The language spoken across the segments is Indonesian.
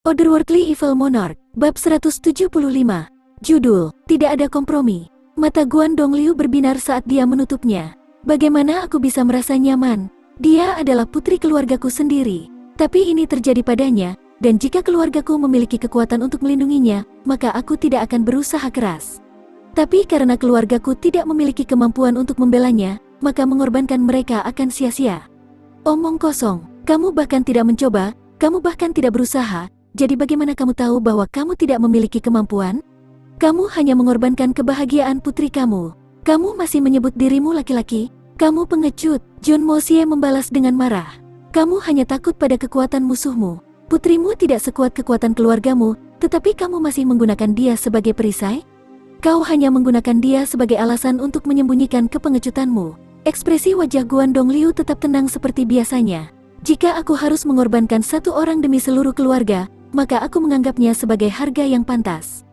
Otherworldly Evil Monarch, Bab 175. Judul, Tidak Ada Kompromi. Mata Guan Dongliu berbinar saat dia menutupnya. Bagaimana aku bisa merasa nyaman? Dia adalah putri keluargaku sendiri. Tapi ini terjadi padanya, dan jika keluargaku memiliki kekuatan untuk melindunginya, maka aku tidak akan berusaha keras. Tapi karena keluargaku tidak memiliki kemampuan untuk membelanya, maka mengorbankan mereka akan sia-sia. Omong kosong, kamu bahkan tidak mencoba, kamu bahkan tidak berusaha. Jadi bagaimana kamu tahu bahwa kamu tidak memiliki kemampuan? Kamu hanya mengorbankan kebahagiaan putri kamu. Kamu masih menyebut dirimu laki-laki? Kamu pengecut, Jun Moxie membalas dengan marah. Kamu hanya takut pada kekuatan musuhmu. Putrimu tidak sekuat kekuatan keluargamu, tetapi kamu masih menggunakan dia sebagai perisai? Kau hanya menggunakan dia sebagai alasan untuk menyembunyikan kepengecutanmu. Ekspresi wajah Guan Dongliu tetap tenang seperti biasanya. Jika aku harus mengorbankan satu orang demi seluruh keluarga, maka aku menganggapnya sebagai harga yang pantas.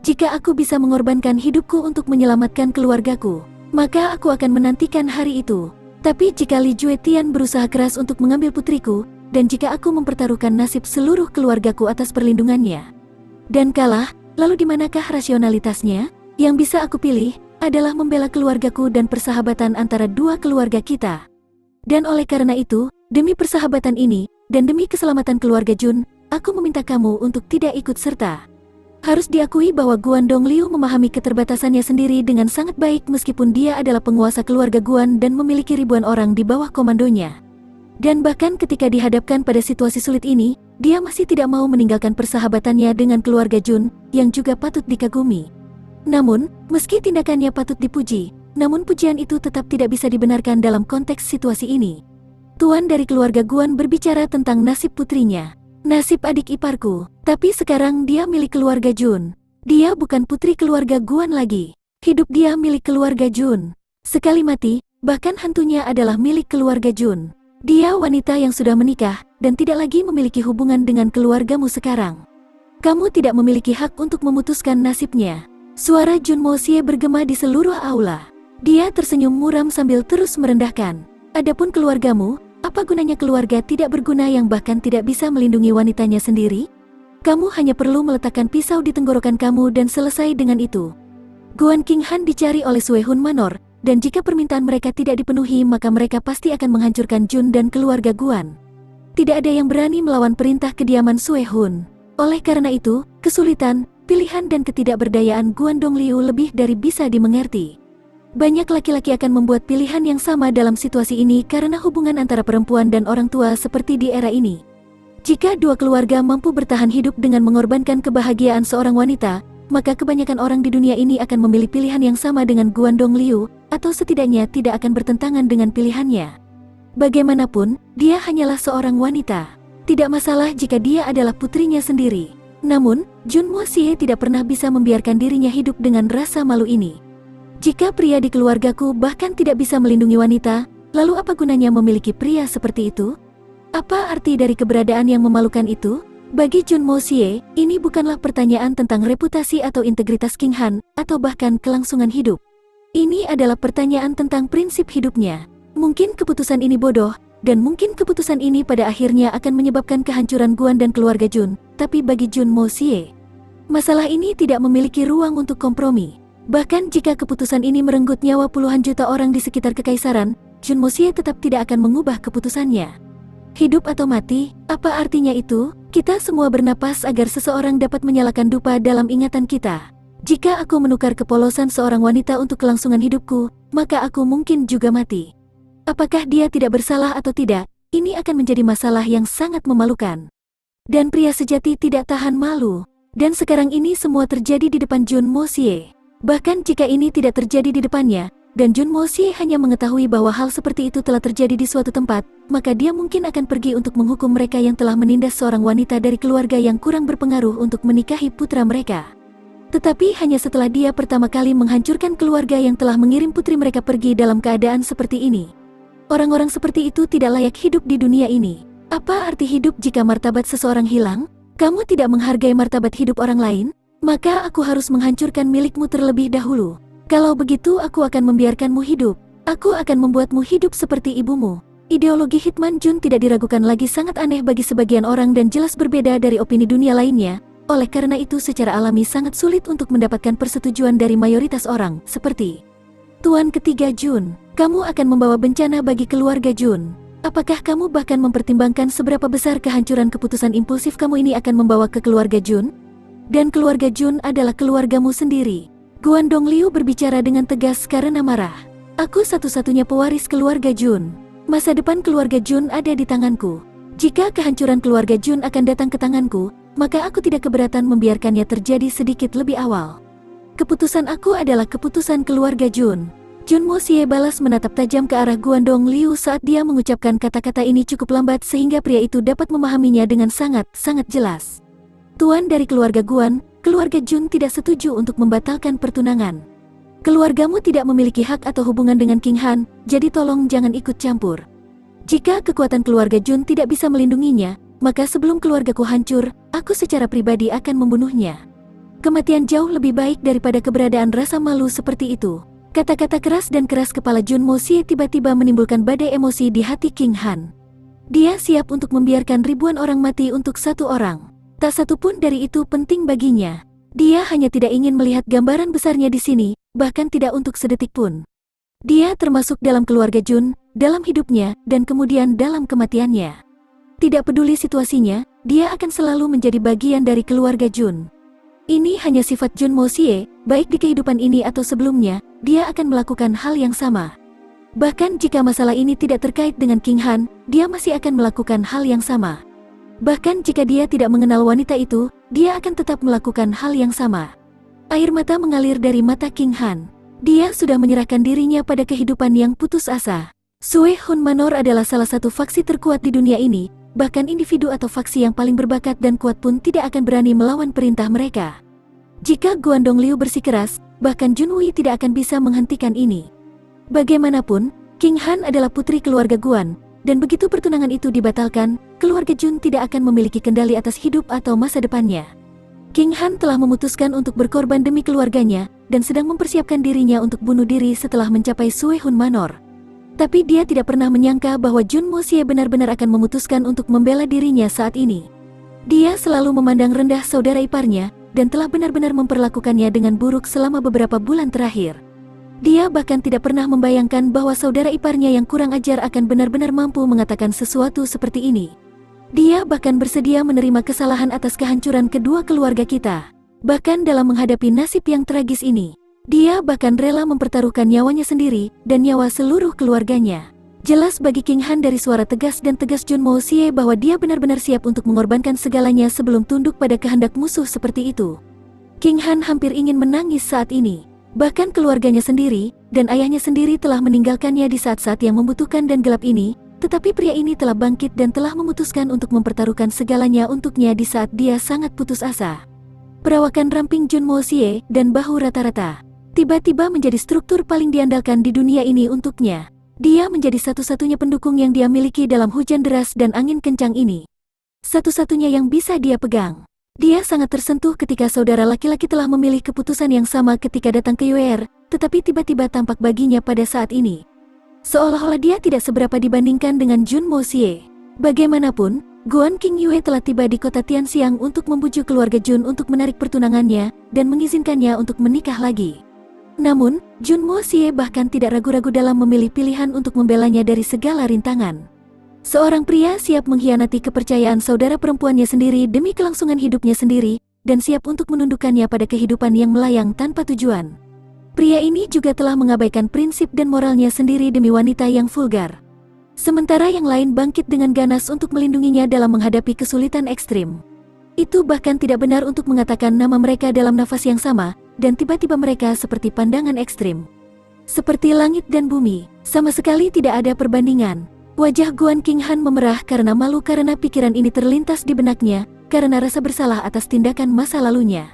Jika aku bisa mengorbankan hidupku untuk menyelamatkan keluargaku, maka aku akan menantikan hari itu. Tapi jika Li Juetian berusaha keras untuk mengambil putriku, dan jika aku mempertaruhkan nasib seluruh keluargaku atas perlindungannya, dan kalah, lalu di manakah rasionalitasnya? Yang bisa aku pilih adalah membela keluargaku dan persahabatan antara dua keluarga kita. Dan oleh karena itu, demi persahabatan ini, dan demi keselamatan keluarga Jun, aku meminta kamu untuk tidak ikut serta. Harus diakui bahwa Guan Dongliu memahami keterbatasannya sendiri dengan sangat baik meskipun dia adalah penguasa keluarga Guan dan memiliki ribuan orang di bawah komandonya. Dan bahkan ketika dihadapkan pada situasi sulit ini, dia masih tidak mau meninggalkan persahabatannya dengan keluarga Jun, yang juga patut dikagumi. Namun, meski tindakannya patut dipuji, namun pujian itu tetap tidak bisa dibenarkan dalam konteks situasi ini. Tuan dari keluarga Guan berbicara tentang nasib putrinya. Nasib adik iparku, tapi sekarang dia milik keluarga Jun. Dia bukan putri keluarga Guan lagi. Hidup dia milik keluarga Jun. Sekali mati, bahkan hantunya adalah milik keluarga Jun. Dia wanita yang sudah menikah, dan tidak lagi memiliki hubungan dengan keluargamu sekarang. Kamu tidak memiliki hak untuk memutuskan nasibnya. Suara Jun Moxie bergema di seluruh aula. Dia tersenyum muram sambil terus merendahkan. Adapun keluargamu, apa gunanya keluarga tidak berguna yang bahkan tidak bisa melindungi wanitanya sendiri? Kamu hanya perlu meletakkan pisau di tenggorokan kamu dan selesai dengan itu. Guan Qinghan dicari oleh Sue Hun Manor, dan jika permintaan mereka tidak dipenuhi maka mereka pasti akan menghancurkan Jun dan keluarga Guan. Tidak ada yang berani melawan perintah kediaman Sue Hun. Oleh karena itu, kesulitan, pilihan dan ketidakberdayaan Guan Dongliu lebih dari bisa dimengerti. Banyak laki-laki akan membuat pilihan yang sama dalam situasi ini karena hubungan antara perempuan dan orang tua seperti di era ini. Jika dua keluarga mampu bertahan hidup dengan mengorbankan kebahagiaan seorang wanita, maka kebanyakan orang di dunia ini akan memilih pilihan yang sama dengan Guan Dongliu, atau setidaknya tidak akan bertentangan dengan pilihannya. Bagaimanapun, dia hanyalah seorang wanita. Tidak masalah jika dia adalah putrinya sendiri. Namun, Jun Moxie tidak pernah bisa membiarkan dirinya hidup dengan rasa malu ini. Jika pria di keluargaku bahkan tidak bisa melindungi wanita, lalu apa gunanya memiliki pria seperti itu? Apa arti dari keberadaan yang memalukan itu? Bagi Jun Moxie, ini bukanlah pertanyaan tentang reputasi atau integritas Qinghan, atau bahkan kelangsungan hidup. Ini adalah pertanyaan tentang prinsip hidupnya. Mungkin keputusan ini bodoh, dan mungkin keputusan ini pada akhirnya akan menyebabkan kehancuran Guan dan keluarga Jun, tapi bagi Jun Moxie, masalah ini tidak memiliki ruang untuk kompromi. Bahkan jika keputusan ini merenggut nyawa puluhan juta orang di sekitar kekaisaran, Jun Moxie tetap tidak akan mengubah keputusannya. Hidup atau mati, apa artinya itu? Kita semua bernapas agar seseorang dapat menyalakan dupa dalam ingatan kita. Jika aku menukar kepolosan seorang wanita untuk kelangsungan hidupku, maka aku mungkin juga mati. Apakah dia tidak bersalah atau tidak? Ini akan menjadi masalah yang sangat memalukan. Dan pria sejati tidak tahan malu. Dan sekarang ini semua terjadi di depan Jun Moxie. Bahkan jika ini tidak terjadi di depannya, dan Jun Moxie hanya mengetahui bahwa hal seperti itu telah terjadi di suatu tempat, maka dia mungkin akan pergi untuk menghukum mereka yang telah menindas seorang wanita dari keluarga yang kurang berpengaruh untuk menikahi putra mereka. Tetapi hanya setelah dia pertama kali menghancurkan keluarga yang telah mengirim putri mereka pergi dalam keadaan seperti ini. Orang-orang seperti itu tidak layak hidup di dunia ini. Apa arti hidup jika martabat seseorang hilang? Kamu tidak menghargai martabat hidup orang lain? Maka aku harus menghancurkan milikmu terlebih dahulu. Kalau begitu aku akan membiarkanmu hidup. Aku akan membuatmu hidup seperti ibumu. Ideologi Hitman Jun tidak diragukan lagi sangat aneh bagi sebagian orang dan jelas berbeda dari opini dunia lainnya. Oleh karena itu secara alami sangat sulit untuk mendapatkan persetujuan dari mayoritas orang, seperti Tuan ketiga Jun, kamu akan membawa bencana bagi keluarga Jun. Apakah kamu bahkan mempertimbangkan seberapa besar kehancuran keputusan impulsif kamu ini akan membawa ke keluarga Jun? Dan keluarga Jun adalah keluargamu sendiri. Guan Dongliu berbicara dengan tegas karena marah. Aku satu-satunya pewaris keluarga Jun. Masa depan keluarga Jun ada di tanganku. Jika kehancuran keluarga Jun akan datang ke tanganku, maka aku tidak keberatan membiarkannya terjadi sedikit lebih awal. Keputusan aku adalah keputusan keluarga Jun. Jun Mo Xie balas menatap tajam ke arah Guan Dongliu saat dia mengucapkan kata-kata ini cukup lambat sehingga pria itu dapat memahaminya dengan sangat jelas. Tuan dari keluarga Guan, keluarga Jun tidak setuju untuk membatalkan pertunangan. Keluargamu tidak memiliki hak atau hubungan dengan King Han, jadi tolong jangan ikut campur. Jika kekuatan keluarga Jun tidak bisa melindunginya, maka sebelum keluargaku hancur, aku secara pribadi akan membunuhnya. Kematian jauh lebih baik daripada keberadaan rasa malu seperti itu. Kata-kata keras dan keras kepala Jun Mo Xie tiba-tiba menimbulkan badai emosi di hati King Han. Dia siap untuk membiarkan ribuan orang mati untuk satu orang. Tak satu pun dari itu penting baginya. Dia hanya tidak ingin melihat gambaran besarnya di sini, bahkan tidak untuk sedetik pun. Dia termasuk dalam keluarga Jun, dalam hidupnya, dan kemudian dalam kematiannya. Tidak peduli situasinya, dia akan selalu menjadi bagian dari keluarga Jun. Ini hanya sifat Jun Mo Xie, baik di kehidupan ini atau sebelumnya, dia akan melakukan hal yang sama. Bahkan jika masalah ini tidak terkait dengan King Han, dia masih akan melakukan hal yang sama. Bahkan jika dia tidak mengenal wanita itu, dia akan tetap melakukan hal yang sama. Air mata mengalir dari mata King Han. Dia sudah menyerahkan dirinya pada kehidupan yang putus asa. Sue Hun Manor adalah salah satu faksi terkuat di dunia ini, bahkan individu atau faksi yang paling berbakat dan kuat pun tidak akan berani melawan perintah mereka. Jika Guan Dongliu bersikeras, bahkan Jun Wei tidak akan bisa menghentikan ini. Bagaimanapun, King Han adalah putri keluarga Guan, dan begitu pertunangan itu dibatalkan, keluarga Jun tidak akan memiliki kendali atas hidup atau masa depannya. King Han telah memutuskan untuk berkorban demi keluarganya, dan sedang mempersiapkan dirinya untuk bunuh diri setelah mencapai Sue Hun Manor. Tapi dia tidak pernah menyangka bahwa Jun Mo Xie benar-benar akan memutuskan untuk membela dirinya saat ini. Dia selalu memandang rendah saudara iparnya, dan telah benar-benar memperlakukannya dengan buruk selama beberapa bulan terakhir. Dia bahkan tidak pernah membayangkan bahwa saudara iparnya yang kurang ajar akan benar-benar mampu mengatakan sesuatu seperti ini. Dia bahkan bersedia menerima kesalahan atas kehancuran kedua keluarga kita. Bahkan dalam menghadapi nasib yang tragis ini, dia bahkan rela mempertaruhkan nyawanya sendiri dan nyawa seluruh keluarganya. Jelas bagi King Han dari suara tegas dan tegas Jun Mo Xie bahwa dia benar-benar siap untuk mengorbankan segalanya sebelum tunduk pada kehendak musuh seperti itu. King Han hampir ingin menangis saat ini. Bahkan keluarganya sendiri, dan ayahnya sendiri telah meninggalkannya di saat-saat yang membutuhkan dan gelap ini, tetapi pria ini telah bangkit dan telah memutuskan untuk mempertaruhkan segalanya untuknya di saat dia sangat putus asa. Perawakan ramping Jun Mo Xie dan bahu rata-rata tiba-tiba menjadi struktur paling diandalkan di dunia ini untuknya. Dia menjadi satu-satunya pendukung yang dia miliki dalam hujan deras dan angin kencang ini. Satu-satunya yang bisa dia pegang. Dia sangat tersentuh ketika saudara laki-laki telah memilih keputusan yang sama ketika datang ke UR, tetapi tiba-tiba tampak baginya pada saat ini. Seolah-olah dia tidak seberapa dibandingkan dengan Jun Mo Xie. Bagaimanapun, Guan King Yue telah tiba di kota Tianxiang untuk membujuk keluarga Jun untuk menarik pertunangannya dan mengizinkannya untuk menikah lagi. Namun, Jun Mo Xie bahkan tidak ragu-ragu dalam memilih pilihan untuk membelanya dari segala rintangan. Seorang pria siap mengkhianati kepercayaan saudara perempuannya sendiri demi kelangsungan hidupnya sendiri, dan siap untuk menundukkannya pada kehidupan yang melayang tanpa tujuan. Pria ini juga telah mengabaikan prinsip dan moralnya sendiri demi wanita yang vulgar. Sementara yang lain bangkit dengan ganas untuk melindunginya dalam menghadapi kesulitan ekstrim. Itu bahkan tidak benar untuk mengatakan nama mereka dalam nafas yang sama, dan tiba-tiba mereka seperti pandangan ekstrim. Seperti langit dan bumi, sama sekali tidak ada perbandingan. Wajah Guan King Han memerah karena malu karena pikiran ini terlintas di benaknya, karena rasa bersalah atas tindakan masa lalunya.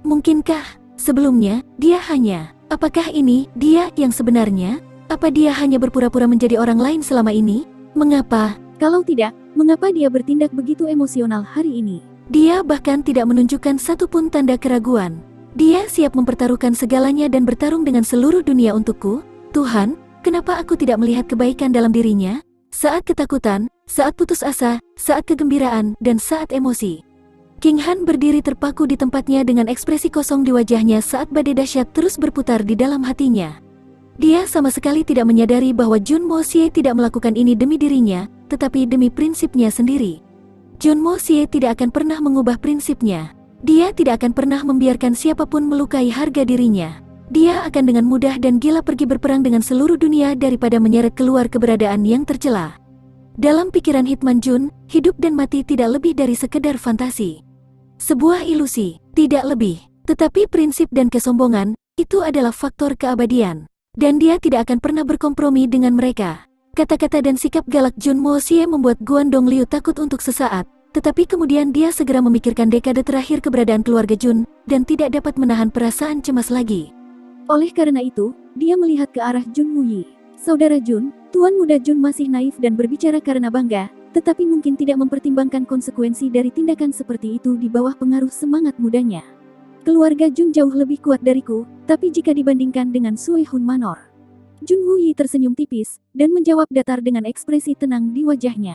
Mungkinkah, sebelumnya, dia hanya, apakah ini, dia yang sebenarnya? Apa dia hanya berpura-pura menjadi orang lain selama ini? Mengapa? Kalau tidak, mengapa dia bertindak begitu emosional hari ini? Dia bahkan tidak menunjukkan satupun tanda keraguan. Dia siap mempertaruhkan segalanya dan bertarung dengan seluruh dunia untukku. Tuhan, kenapa aku tidak melihat kebaikan dalam dirinya? Saat ketakutan, saat putus asa, saat kegembiraan, dan saat emosi. King Han berdiri terpaku di tempatnya dengan ekspresi kosong di wajahnya saat badai dahsyat terus berputar di dalam hatinya. Dia sama sekali tidak menyadari bahwa Jun Mo Xie tidak melakukan ini demi dirinya, tetapi demi prinsipnya sendiri. Jun Mo Xie tidak akan pernah mengubah prinsipnya. Dia tidak akan pernah membiarkan siapapun melukai harga dirinya. Dia akan dengan mudah dan gila pergi berperang dengan seluruh dunia daripada menyeret keluar keberadaan yang tercela. Dalam pikiran Hitman Jun, hidup dan mati tidak lebih dari sekedar fantasi. Sebuah ilusi, tidak lebih. Tetapi prinsip dan kesombongan, itu adalah faktor keabadian. Dan dia tidak akan pernah berkompromi dengan mereka. Kata-kata dan sikap galak Jun Mo Xie membuat Guan Dongliu takut untuk sesaat, tetapi kemudian dia segera memikirkan dekade terakhir keberadaan keluarga Jun, dan tidak dapat menahan perasaan cemas lagi. Oleh karena itu, dia melihat ke arah Jun Wuyi. Saudara Jun, Tuan Muda Jun masih naif dan berbicara karena bangga, tetapi mungkin tidak mempertimbangkan konsekuensi dari tindakan seperti itu di bawah pengaruh semangat mudanya. Keluarga Jun jauh lebih kuat dariku, tapi jika dibandingkan dengan Sui Hun Manor. Jun Wuyi tersenyum tipis, dan menjawab datar dengan ekspresi tenang di wajahnya.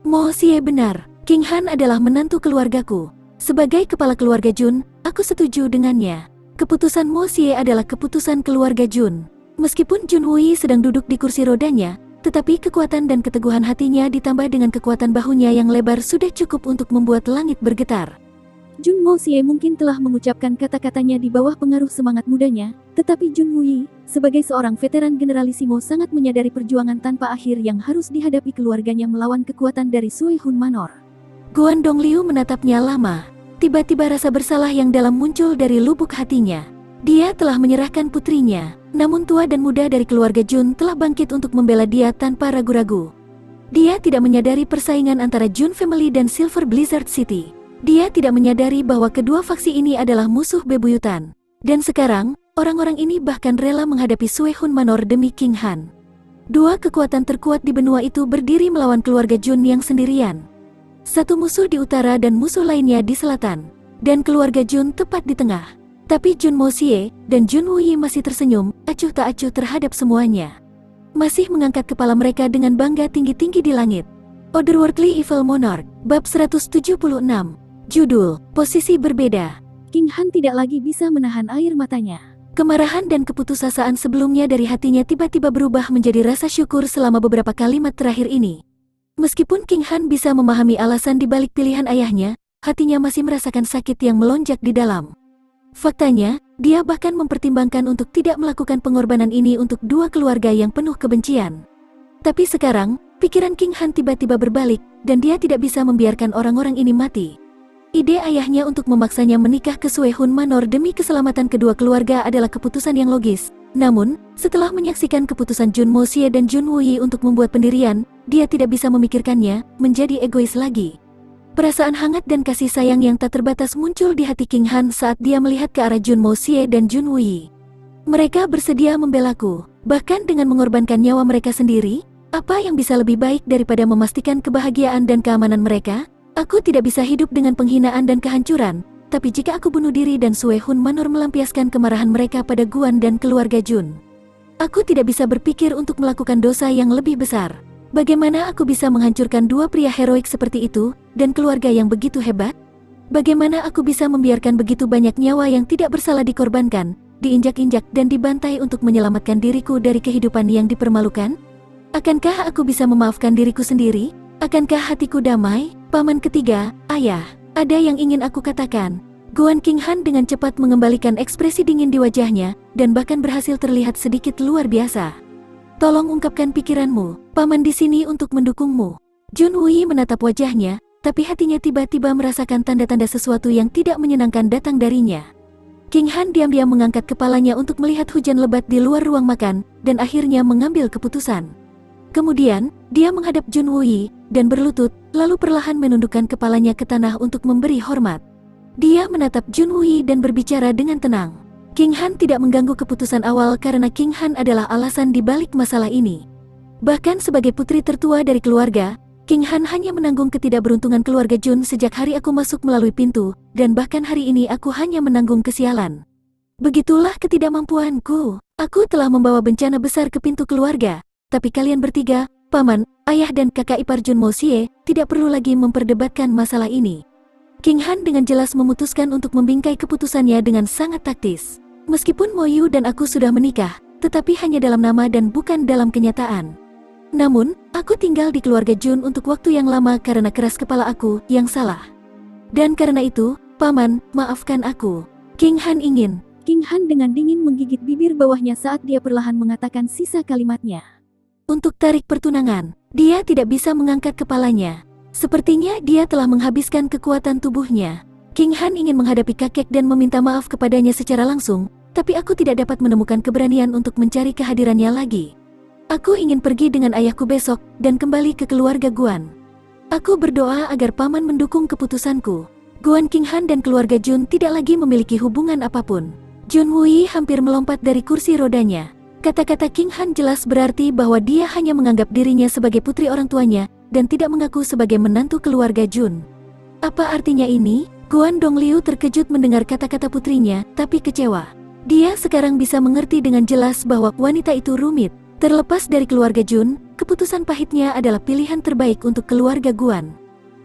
Mo Xie benar, King Han adalah menantu keluargaku. Sebagai kepala keluarga Jun, aku setuju dengannya. Keputusan Mo Xie adalah keputusan keluarga Jun. Meskipun Jun Wuyi sedang duduk di kursi rodanya, tetapi kekuatan dan keteguhan hatinya ditambah dengan kekuatan bahunya yang lebar sudah cukup untuk membuat langit bergetar. Jun Mo Xie mungkin telah mengucapkan kata-katanya di bawah pengaruh semangat mudanya, tetapi Jun Wuyi, sebagai seorang veteran generalisimo sangat menyadari perjuangan tanpa akhir yang harus dihadapi keluarganya melawan kekuatan dari Sui Hun Manor. Guan Dongliu menatapnya lama. Tiba-tiba rasa bersalah yang dalam muncul dari lubuk hatinya. Dia telah menyerahkan putrinya, namun tua dan muda dari keluarga Jun telah bangkit untuk membela dia tanpa ragu-ragu. Dia tidak menyadari persaingan antara Jun Family dan Silver Blizzard City. Dia tidak menyadari bahwa kedua faksi ini adalah musuh bebuyutan. Dan sekarang, orang-orang ini bahkan rela menghadapi Sui Hun Manor demi King Han. Dua kekuatan terkuat di benua itu berdiri melawan keluarga Jun yang sendirian. Satu musuh di utara dan musuh lainnya di selatan. Dan keluarga Jun tepat di tengah. Tapi Jun Mo Xie dan Jun Wuyi masih tersenyum, acuh tak acuh terhadap semuanya. Masih mengangkat kepala mereka dengan bangga tinggi-tinggi di langit. Otherworldly Evil Monarch, Bab 176. Judul, Posisi Berbeda. King Han tidak lagi bisa menahan air matanya. Kemarahan dan keputusasaan sebelumnya dari hatinya tiba-tiba berubah menjadi rasa syukur selama beberapa kalimat terakhir ini. Meskipun King Han bisa memahami alasan di balik pilihan ayahnya, hatinya masih merasakan sakit yang melonjak di dalam. Faktanya, dia bahkan mempertimbangkan untuk tidak melakukan pengorbanan ini untuk dua keluarga yang penuh kebencian. Tapi sekarang, pikiran King Han tiba-tiba berbalik, dan dia tidak bisa membiarkan orang-orang ini mati. Ide ayahnya untuk memaksanya menikah ke Sui Hun Manor demi keselamatan kedua keluarga adalah keputusan yang logis. Namun, setelah menyaksikan keputusan Jun Mo Xie dan Jun Wuyi untuk membuat pendirian, dia tidak bisa memikirkannya menjadi egois lagi. Perasaan hangat dan kasih sayang yang tak terbatas muncul di hati King Han saat dia melihat ke arah Jun Mo Xie dan Jun Wuyi. Mereka bersedia membelaku, bahkan dengan mengorbankan nyawa mereka sendiri. Apa yang bisa lebih baik daripada memastikan kebahagiaan dan keamanan mereka? Aku tidak bisa hidup dengan penghinaan dan kehancuran, tapi jika aku bunuh diri dan Sui Hun Manor melampiaskan kemarahan mereka pada Guan dan keluarga Jun, aku tidak bisa berpikir untuk melakukan dosa yang lebih besar. Bagaimana aku bisa menghancurkan dua pria heroik seperti itu, dan keluarga yang begitu hebat? Bagaimana aku bisa membiarkan begitu banyak nyawa yang tidak bersalah dikorbankan, diinjak-injak dan dibantai untuk menyelamatkan diriku dari kehidupan yang dipermalukan? Akankah aku bisa memaafkan diriku sendiri? Akankah hatiku damai? Paman ketiga, ayah, ada yang ingin aku katakan. Guan King Han dengan cepat mengembalikan ekspresi dingin di wajahnya, dan bahkan berhasil terlihat sedikit luar biasa. Tolong ungkapkan pikiranmu, paman di sini untuk mendukungmu. Jun Wuyi menatap wajahnya, tapi hatinya tiba-tiba merasakan tanda-tanda sesuatu yang tidak menyenangkan datang darinya. King Han diam-diam mengangkat kepalanya untuk melihat hujan lebat di luar ruang makan, dan akhirnya mengambil keputusan. Kemudian, dia menghadap Jun Wuyi, dan berlutut, lalu perlahan menundukkan kepalanya ke tanah untuk memberi hormat. Dia menatap Jun Wuyi dan berbicara dengan tenang. King Han tidak mengganggu keputusan awal karena King Han adalah alasan di balik masalah ini. Bahkan sebagai putri tertua dari keluarga, King Han hanya menanggung ketidakberuntungan keluarga Jun sejak hari aku masuk melalui pintu, dan bahkan hari ini aku hanya menanggung kesialan. Begitulah ketidakmampuanku. Aku telah membawa bencana besar ke pintu keluarga. Tapi kalian bertiga, Paman, ayah dan kakak ipar Jun Mo Xie tidak perlu lagi memperdebatkan masalah ini. King Han dengan jelas memutuskan untuk membingkai keputusannya dengan sangat taktis. Meskipun Mo Yu dan aku sudah menikah, tetapi hanya dalam nama dan bukan dalam kenyataan. Namun, aku tinggal di keluarga Jun untuk waktu yang lama karena keras kepala aku yang salah. Dan karena itu, Paman, maafkan aku. King Han ingin. King Han dengan dingin menggigit bibir bawahnya saat dia perlahan mengatakan sisa kalimatnya. Untuk tarik pertunangan, dia tidak bisa mengangkat kepalanya. Sepertinya dia telah menghabiskan kekuatan tubuhnya. King Han ingin menghadapi kakek dan meminta maaf kepadanya secara langsung, tapi aku tidak dapat menemukan keberanian untuk mencari kehadirannya lagi. Aku ingin pergi dengan ayahku besok dan kembali ke keluarga Guan. Aku berdoa agar paman mendukung keputusanku. Guan King Han dan keluarga Jun tidak lagi memiliki hubungan apapun. Jun Wui hampir melompat dari kursi rodanya. Kata-kata King Han jelas berarti bahwa dia hanya menganggap dirinya sebagai putri orang tuanya dan tidak mengaku sebagai menantu keluarga Jun. Apa artinya ini? Guan Dongliu terkejut mendengar kata-kata putrinya, tapi kecewa. Dia sekarang bisa mengerti dengan jelas bahwa wanita itu rumit. Terlepas dari keluarga Jun, keputusan pahitnya adalah pilihan terbaik untuk keluarga Guan.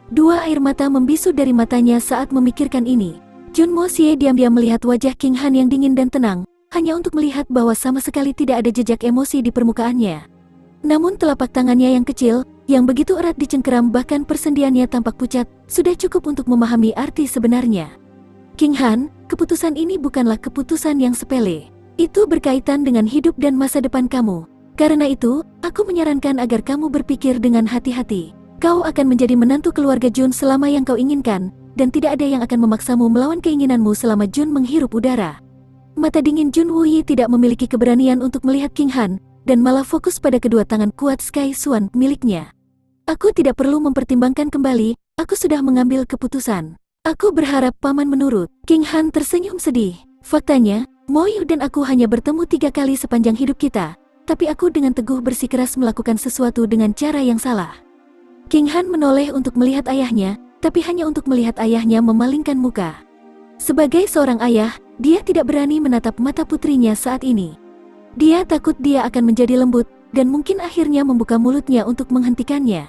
Dua air mata membisu dari matanya saat memikirkan ini. Jun Mo Xie diam-diam melihat wajah King Han yang dingin dan tenang, hanya untuk melihat bahwa sama sekali tidak ada jejak emosi di permukaannya. Namun telapak tangannya yang kecil, yang begitu erat dicengkeram bahkan persendiannya tampak pucat, sudah cukup untuk memahami arti sebenarnya. King Han, keputusan ini bukanlah keputusan yang sepele. Itu berkaitan dengan hidup dan masa depan kamu. Karena itu, aku menyarankan agar kamu berpikir dengan hati-hati. Kau akan menjadi menantu keluarga Jun selama yang kau inginkan, dan tidak ada yang akan memaksamu melawan keinginanmu selama Jun menghirup udara. Mata dingin Jun Wui tidak memiliki keberanian untuk melihat King Han, dan malah fokus pada kedua tangan kuat Sky Suan miliknya. Aku tidak perlu mempertimbangkan kembali, aku sudah mengambil keputusan. Aku berharap paman menurut. King Han tersenyum sedih. Faktanya, Mo Yu dan aku hanya bertemu 3 kali sepanjang hidup kita, tapi aku dengan teguh bersikeras melakukan sesuatu dengan cara yang salah. King Han menoleh untuk melihat ayahnya, tapi hanya untuk melihat ayahnya memalingkan muka. Sebagai seorang ayah, dia tidak berani menatap mata putrinya saat ini. Dia takut dia akan menjadi lembut, dan mungkin akhirnya membuka mulutnya untuk menghentikannya.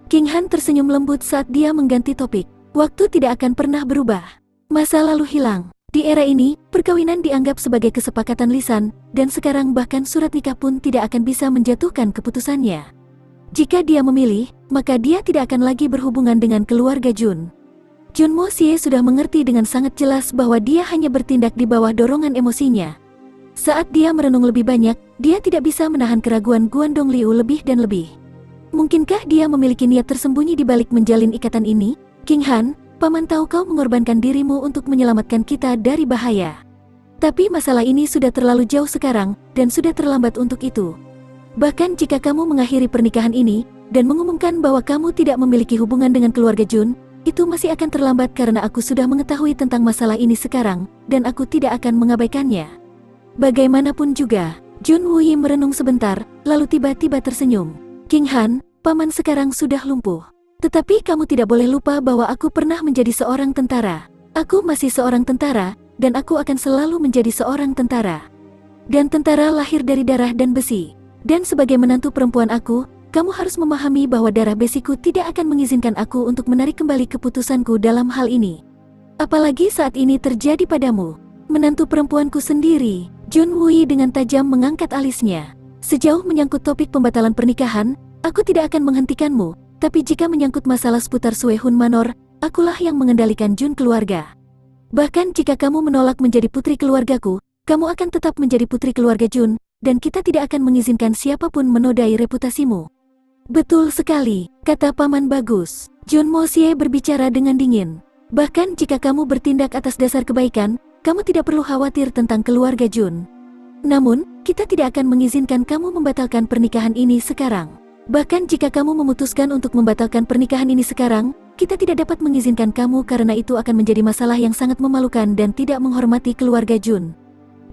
King Han tersenyum lembut saat dia mengganti topik. Waktu tidak akan pernah berubah. Masa lalu hilang. Di era ini, perkawinan dianggap sebagai kesepakatan lisan, dan sekarang bahkan surat nikah pun tidak akan bisa menjatuhkan keputusannya. Jika dia memilih, maka dia tidak akan lagi berhubungan dengan keluarga Jun. Jun Mo Xie sudah mengerti dengan sangat jelas bahwa dia hanya bertindak di bawah dorongan emosinya. Saat dia merenung lebih banyak, dia tidak bisa menahan keraguan Guan Dongliu lebih dan lebih. Mungkinkah dia memiliki niat tersembunyi di balik menjalin ikatan ini? King Han, paman tahu kau mengorbankan dirimu untuk menyelamatkan kita dari bahaya. Tapi masalah ini sudah terlalu jauh sekarang, dan sudah terlambat untuk itu. Bahkan jika kamu mengakhiri pernikahan ini, dan mengumumkan bahwa kamu tidak memiliki hubungan dengan keluarga Jun, itu masih akan terlambat karena aku sudah mengetahui tentang masalah ini sekarang, dan aku tidak akan mengabaikannya. Bagaimanapun juga, Jun Wui merenung sebentar, lalu tiba-tiba tersenyum. King Han, paman sekarang sudah lumpuh. Tetapi kamu tidak boleh lupa bahwa aku pernah menjadi seorang tentara. Aku masih seorang tentara, dan aku akan selalu menjadi seorang tentara. Dan tentara lahir dari darah dan besi. Dan sebagai menantu perempuan aku, kamu harus memahami bahwa darah besiku tidak akan mengizinkan aku untuk menarik kembali keputusanku dalam hal ini. Apalagi saat ini terjadi padamu, menantu perempuanku sendiri. Jun Wui dengan tajam mengangkat alisnya. Sejauh menyangkut topik pembatalan pernikahan, aku tidak akan menghentikanmu, tapi jika menyangkut masalah seputar Suehun Manor, akulah yang mengendalikan Jun keluarga. Bahkan jika kamu menolak menjadi putri keluargaku, kamu akan tetap menjadi putri keluarga Jun, dan kita tidak akan mengizinkan siapapun menodai reputasimu. Betul sekali, kata paman bagus. Jun Mo Xie berbicara dengan dingin. Bahkan jika kamu bertindak atas dasar kebaikan, kamu tidak perlu khawatir tentang keluarga Jun. Namun, kita tidak akan mengizinkan kamu membatalkan pernikahan ini sekarang. Bahkan jika kamu memutuskan untuk membatalkan pernikahan ini sekarang, kita tidak dapat mengizinkan kamu karena itu akan menjadi masalah yang sangat memalukan dan tidak menghormati keluarga Jun.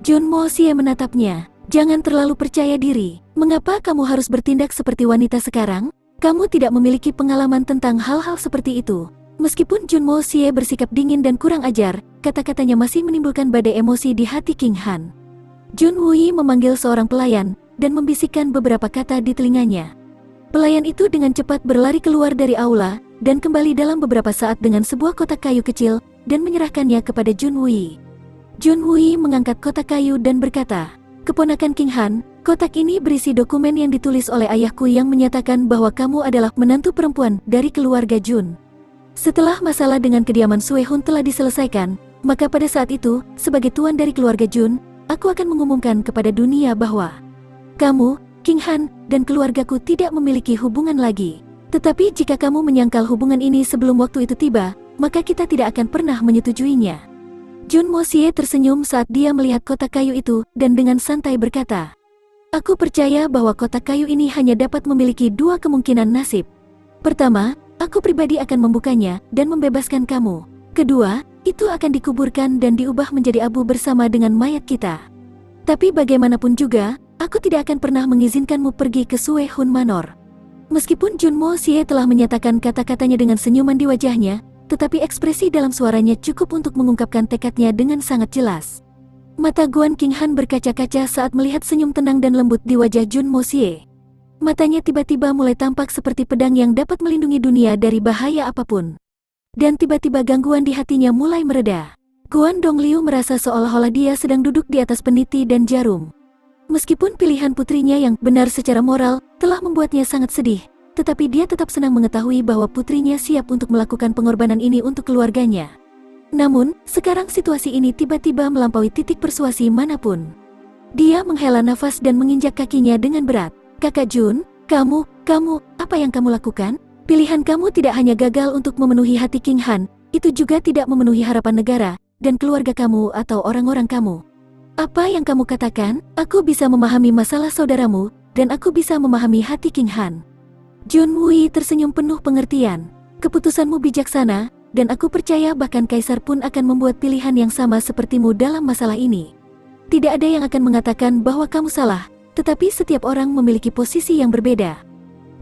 Jun Mo Xie menatapnya. Jangan terlalu percaya diri. Mengapa kamu harus bertindak seperti wanita sekarang? Kamu tidak memiliki pengalaman tentang hal-hal seperti itu. Meskipun Jun Mo Xie bersikap dingin dan kurang ajar, kata-katanya masih menimbulkan badai emosi di hati King Han. Jun Wui memanggil seorang pelayan, dan membisikkan beberapa kata di telinganya. Pelayan itu dengan cepat berlari keluar dari aula, dan kembali dalam beberapa saat dengan sebuah kotak kayu kecil, dan menyerahkannya kepada Junwei. Junwei mengangkat kotak kayu dan berkata, "Keponakan King Han, kotak ini berisi dokumen yang ditulis oleh ayahku yang menyatakan bahwa kamu adalah menantu perempuan dari keluarga Jun. Setelah masalah dengan kediaman Sue Hun telah diselesaikan, maka pada saat itu, sebagai tuan dari keluarga Jun, aku akan mengumumkan kepada dunia bahwa kamu, King Han, dan keluargaku tidak memiliki hubungan lagi. Tetapi jika kamu menyangkal hubungan ini sebelum waktu itu tiba, maka kita tidak akan pernah menyetujuinya." Jun Mosie tersenyum saat dia melihat kotak kayu itu dan dengan santai berkata, "Aku percaya bahwa kotak kayu ini hanya dapat memiliki dua kemungkinan nasib. Pertama, aku pribadi akan membukanya dan membebaskan kamu. Kedua, itu akan dikuburkan dan diubah menjadi abu bersama dengan mayat kita. Tapi bagaimanapun juga, aku tidak akan pernah mengizinkanmu pergi ke Sue Hun Manor." Meskipun Jun Mosie telah menyatakan kata-katanya dengan senyuman di wajahnya, tetapi ekspresi dalam suaranya cukup untuk mengungkapkan tekadnya dengan sangat jelas. Mata Guan King Han berkaca-kaca saat melihat senyum tenang dan lembut di wajah Jun Mosie. Matanya tiba-tiba mulai tampak seperti pedang yang dapat melindungi dunia dari bahaya apapun. Dan tiba-tiba gangguan di hatinya mulai mereda. Guan Dongliu merasa seolah-olah dia sedang duduk di atas peniti dan jarum. Meskipun pilihan putrinya yang benar secara moral telah membuatnya sangat sedih, tetapi dia tetap senang mengetahui bahwa putrinya siap untuk melakukan pengorbanan ini untuk keluarganya. Namun, sekarang situasi ini tiba-tiba melampaui titik persuasi manapun. Dia menghela nafas dan menginjak kakinya dengan berat. "Kakak Jun, kamu, apa yang kamu lakukan? Pilihan kamu tidak hanya gagal untuk memenuhi hati King Han, itu juga tidak memenuhi harapan negara dan keluarga kamu atau orang-orang kamu. Apa yang kamu katakan, aku bisa memahami masalah saudaramu, dan aku bisa memahami hati King Han." Junwei tersenyum penuh pengertian. "Keputusanmu bijaksana, dan aku percaya bahkan Kaisar pun akan membuat pilihan yang sama sepertimu dalam masalah ini. Tidak ada yang akan mengatakan bahwa kamu salah, tetapi setiap orang memiliki posisi yang berbeda.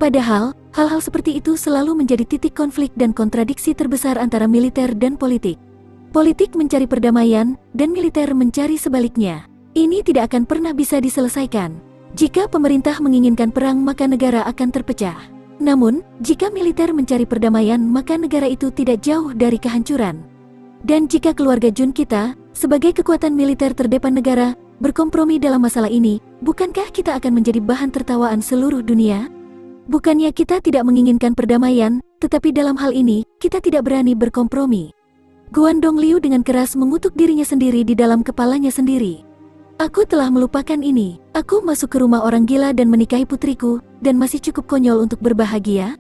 Padahal, hal-hal seperti itu selalu menjadi titik konflik dan kontradiksi terbesar antara militer dan politik. Politik mencari perdamaian, dan militer mencari sebaliknya. Ini tidak akan pernah bisa diselesaikan. Jika pemerintah menginginkan perang maka negara akan terpecah. Namun, jika militer mencari perdamaian maka negara itu tidak jauh dari kehancuran. Dan jika keluarga Jun kita, sebagai kekuatan militer terdepan negara, berkompromi dalam masalah ini, bukankah kita akan menjadi bahan tertawaan seluruh dunia? Bukannya kita tidak menginginkan perdamaian, tetapi dalam hal ini, kita tidak berani berkompromi." Guan Dongliu dengan keras mengutuk dirinya sendiri di dalam kepalanya sendiri. "Aku telah melupakan ini. Aku masuk ke rumah orang gila dan menikahi putriku, dan masih cukup konyol untuk berbahagia?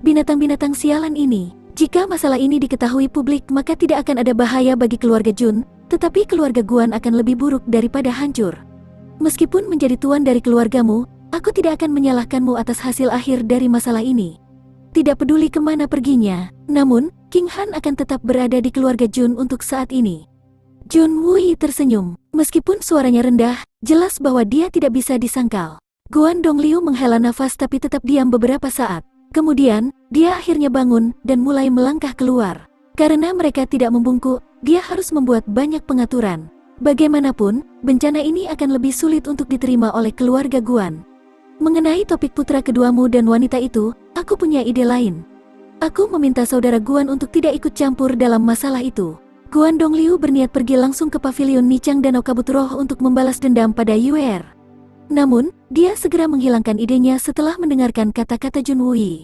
Binatang-binatang sialan ini. Jika masalah ini diketahui publik maka tidak akan ada bahaya bagi keluarga Jun, tetapi keluarga Guan akan lebih buruk daripada hancur. Meskipun menjadi tuan dari keluargamu, aku tidak akan menyalahkanmu atas hasil akhir dari masalah ini. Tidak peduli kemana perginya, namun, King Han akan tetap berada di keluarga Jun untuk saat ini." Junwei tersenyum, meskipun suaranya rendah, jelas bahwa dia tidak bisa disangkal. Guan Dongliu menghela nafas tapi tetap diam beberapa saat. Kemudian, dia akhirnya bangun dan mulai melangkah keluar. Karena mereka tidak membungkuk, dia harus membuat banyak pengaturan. Bagaimanapun, bencana ini akan lebih sulit untuk diterima oleh keluarga Guan. "Mengenai topik putra keduamu dan wanita itu, aku punya ide lain. Aku meminta saudara Guan untuk tidak ikut campur dalam masalah itu." Guan Dongliu berniat pergi langsung ke pavilion Nichang Danau Kabut Roh untuk membalas dendam pada Yuer. Namun, dia segera menghilangkan idenya setelah mendengarkan kata-kata Junwei.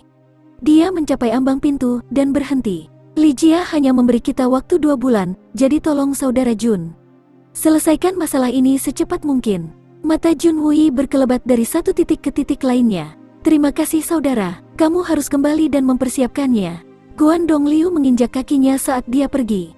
Dia mencapai ambang pintu dan berhenti. "Li Jia hanya memberi kita waktu 2 bulan, jadi tolong saudara Jun, selesaikan masalah ini secepat mungkin." Mata Junwei berkelebat dari satu titik ke titik lainnya. "Terima kasih saudara, kamu harus kembali dan mempersiapkannya." Guan Dongliu menginjak kakinya saat dia pergi.